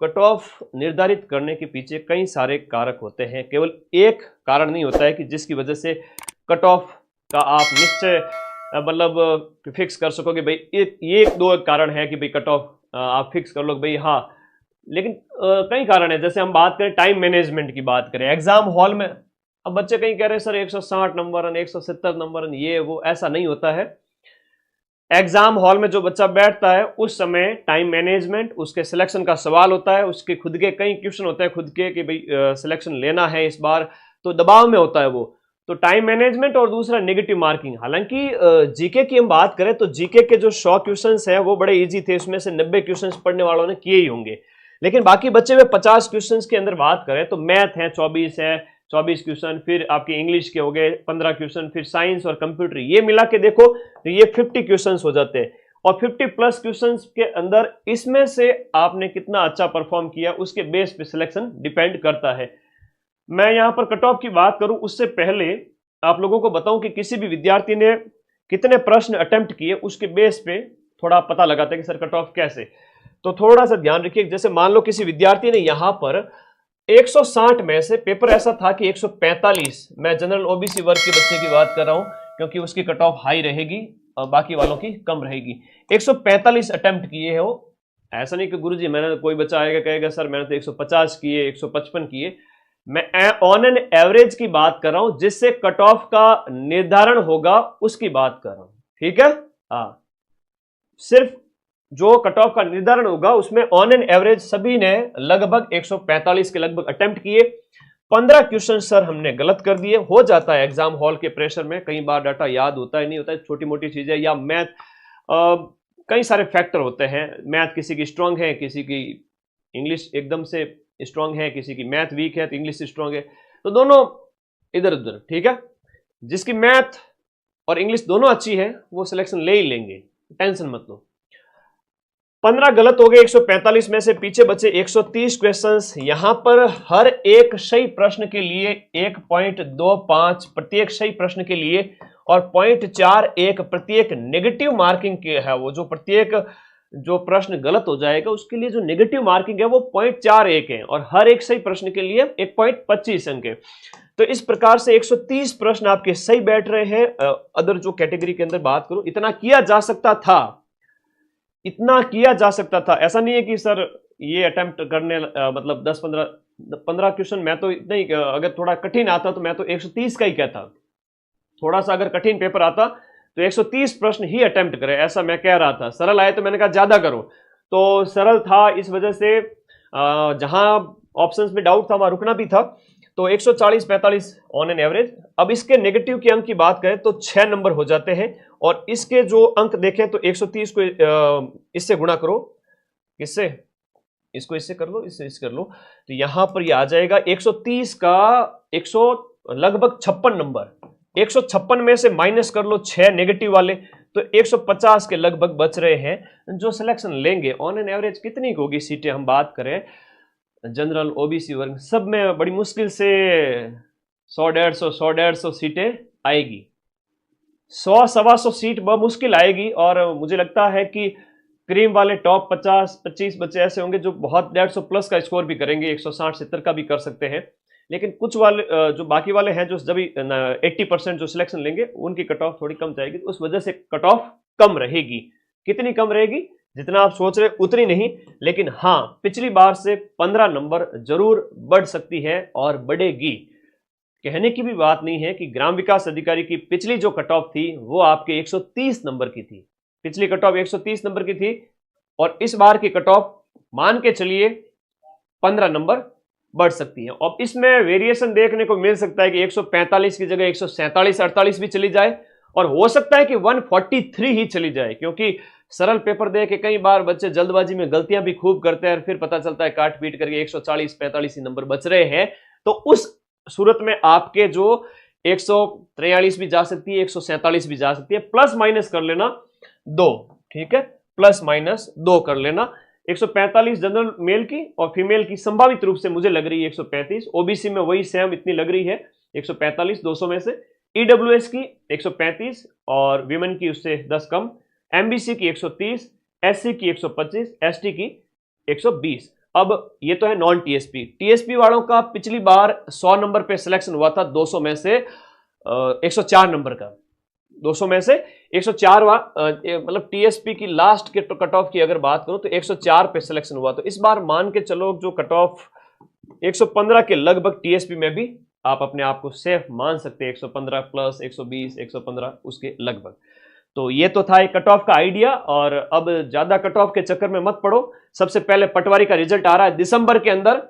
Cut off निर्धारित करने के पीछे कई सारे कारक होते हैं, केवल एक कारण नहीं होता है कि जिसकी वजह से कट ऑफ का आप निश्चय मतलब फिक्स कर सकोगे भाई ये एक दो कारण है कि भाई कट ऑफ आप फिक्स कर लो भाई हाँ। लेकिन कई कारण है, जैसे हम बात करें टाइम मैनेजमेंट की बात करें एग्जाम हॉल में, अब बच्चे कहीं कह रहे हैं सर 160 नंबर 170 नंबर ये वो, ऐसा नहीं होता है। एग्जाम हॉल में जो बच्चा बैठता है उस समय टाइम मैनेजमेंट, उसके सिलेक्शन का सवाल होता है, उसके खुद के कई क्वेश्चन होते हैं खुद के कि भाई सिलेक्शन लेना है इस बार, तो दबाव में होता है वो, तो टाइम मैनेजमेंट और दूसरा नेगेटिव मार्किंग। हालांकि जीके की हम बात करें तो जीके के जो 100 क्वेश्चंस हैं वो बड़े इजी थे, उसमें से 90 क्वेश्चंस पढ़ने वालों ने किए ही होंगे। लेकिन बाकी बचे हुए 50 क्वेश्चंस के अंदर बात करें तो मैथ है 24 क्वेश्चन, फिर आपके इंग्लिश के हो गए 15 क्वेश्चन, फिर साइंस और कंप्यूटर, ये मिला के देखो तो ये 50 क्वेश्चंस हो जाते हैं। और 50 प्लस क्वेश्चंस के अंदर इसमें से आपने कितना अच्छा परफॉर्म किया उसके बेस पे सिलेक्शन डिपेंड करता है। मैं यहां पर कट ऑफ की बात करूं उससे पहले आप लोगों को बताऊं कि किसी भी विद्यार्थी ने कितने प्रश्न अटेम्प्ट किए उसके बेस पे थोड़ा पता लगाता है कि सर कट ऑफ कैसे। तो थोड़ा सा ध्यान रखिए, जैसे मान लो किसी विद्यार्थी ने यहां पर 160 में से पेपर ऐसा था कि 145, मैं जनरल ओबीसी वर्ग के बच्चे की बात कर रहा हूं क्योंकि उसकी कट ऑफ हाई रहेगी और बाकी वालों की कम रहेगी। 145 अटेम्प्ट किए हैं वो, ऐसा नहीं कि गुरुजी मैंने, कोई बच्चा आएगा कहेगा सर मैंने तो 150 किए 155 किए, मैं ऑन एन एवरेज की बात कर रहा हूं, जिससे कट ऑफ का निर्धारण होगा उसकी बात कर रहा हूं, ठीक है। हाँ, सिर्फ जो कट ऑफ का निर्धारण होगा उसमें ऑन एन एवरेज सभी ने लगभग 145 के लगभग अटेम्प्ट किए। 15 क्वेश्चन सर हमने गलत कर दिए, हो जाता है एग्जाम हॉल के प्रेशर में, कई बार डाटा याद होता है नहीं होता है, छोटी मोटी चीजें या मैथ, कई सारे फैक्टर होते हैं, मैथ किसी की स्ट्रांग है, किसी की इंग्लिश एकदम से स्ट्रांग है, किसी की मैथ वीक है तो इंग्लिश स्ट्रांग है, तो दोनों इधर उधर, ठीक है। जिसकी मैथ और इंग्लिश दोनों अच्छी है वो सिलेक्शन ले ही लेंगे, टेंशन मत लो। 15 गलत हो गए 145 में से, पीछे बचे 130 क्वेश्चंस। यहां पर हर एक सही प्रश्न के लिए 1.25 प्रत्येक सही प्रश्न के लिए और 0.41 प्रत्येक नेगेटिव मार्किंग के है, वो जो प्रत्येक जो प्रश्न गलत हो जाएगा उसके लिए जो नेगेटिव मार्किंग है वो 0.41 है और हर एक सही प्रश्न के लिए 1.25 अंक है। तो इस प्रकार से 130 प्रश्न आपके सही बैठ रहे हैं। अदर जो कैटेगरी के अंदर बात करूं, इतना किया जा सकता था, इतना किया जा सकता था, ऐसा नहीं है कि सर ये अटेम्प्ट करने मतलब 10-15 क्वेश्चन, मैं तो इतना ही, अगर थोड़ा कठिन आता तो मैं तो 130 का ही कहता, थोड़ा सा अगर कठिन पेपर आता तो 130 प्रश्न ही अटेम्प्ट करे, ऐसा मैं कह रहा था। सरल आए तो मैंने कहा ज्यादा करो, तो सरल था इस वजह से जहां ऑप्शंस में डाउट था वहां रुकना भी था, तो 140-45 ऑन एन एवरेज। अब इसके नेगेटिव के अंक की बात करें तो 6 नंबर हो जाते हैं और इसके जो अंक देखें तो 130 को इससे गुणा करो, किससे, इसको इससे कर लो, इससे इससे कर लो, तो यहां पर ये आ जाएगा 130 का 100 लगभग 56 नंबर, 156 में से माइनस कर लो 6 नेगेटिव वाले, तो 150 के लगभग बच रहे हैं जो सिलेक्शन लेंगे। ऑन एन एवरेज कितनी होगी सीटें हम बात करें जनरल ओबीसी वर्ग, सब में बड़ी मुश्किल से 100-150 सीटें आएगी, 100-125 सीट बहुत मुश्किल आएगी। और मुझे लगता है कि क्रीम वाले टॉप 50-25 बच्चे ऐसे होंगे जो बहुत 150 प्लस का स्कोर भी करेंगे, 160-70 का भी कर सकते हैं। लेकिन कुछ वाले जो बाकी वाले हैं जो जब 80% जो सिलेक्शन लेंगे उनकी कट ऑफ थोड़ी कम जाएगी, तो उस वजह से कट ऑफ कम रहेगी। कितनी कम रहेगी, जितना आप सोच रहे उतनी नहीं, लेकिन हाँ पिछली बार से 15 नंबर जरूर बढ़ सकती है और बढ़ेगी। कहने की भी बात नहीं है कि ग्राम विकास अधिकारी की पिछली जो कट ऑफ थी वो आपके 130 नंबर की थी, पिछली कट ऑफ 130 नंबर की थी और इस बार की कट ऑफ मान के चलिए 15 नंबर बढ़ सकती है। अब इसमें वेरिएशन देखने को मिल सकता है कि 145 की जगह 147-48 भी चली जाए और हो सकता है कि 143 ही चली जाए, क्योंकि सरल पेपर दे के कई बार बच्चे जल्दबाजी में गलतियां भी खूब करते हैं और फिर पता चलता है काट पीट करके 140-45 ही नंबर बच रहे हैं। तो उस सूरत में आपके जो 143 भी जा सकती है, 147 भी जा सकती है, प्लस माइनस कर लेना 2, ठीक है, प्लस माइनस 2 कर लेना। 145 जनरल मेल की और फीमेल की संभावित रूप से मुझे लग रही है 135, ओबीसी में वही सेम इतनी लग रही है 145 200 में से, ईडब्ल्यूएस की 135 और विमेन की उससे 10 कम, एमबीसी की 130, एससी की 125, एसटी की 120। अब ये तो है नॉन टीएसपी। टीएसपी वालों का पिछली बार 100 नंबर पे सिलेक्शन हुआ था, 200 में से 104 नंबर का, 200 में से 104 मतलब टीएसपी की लास्ट के कट ऑफ की अगर बात करूं तो 104 पे सिलेक्शन हुआ। तो इस बार मान के चलो जो कट ऑफ 115 के लगभग टीएसपी में भी आप अपने आप को सेफ मान सकते हैं, 115 प्लस 120 115 उसके लगभग। तो ये तो था एक कट ऑफ का आइडिया। और अब ज्यादा कट ऑफ के चक्कर में मत पड़ो। सबसे पहले पटवारी का रिजल्ट आ रहा है दिसंबर के अंदर,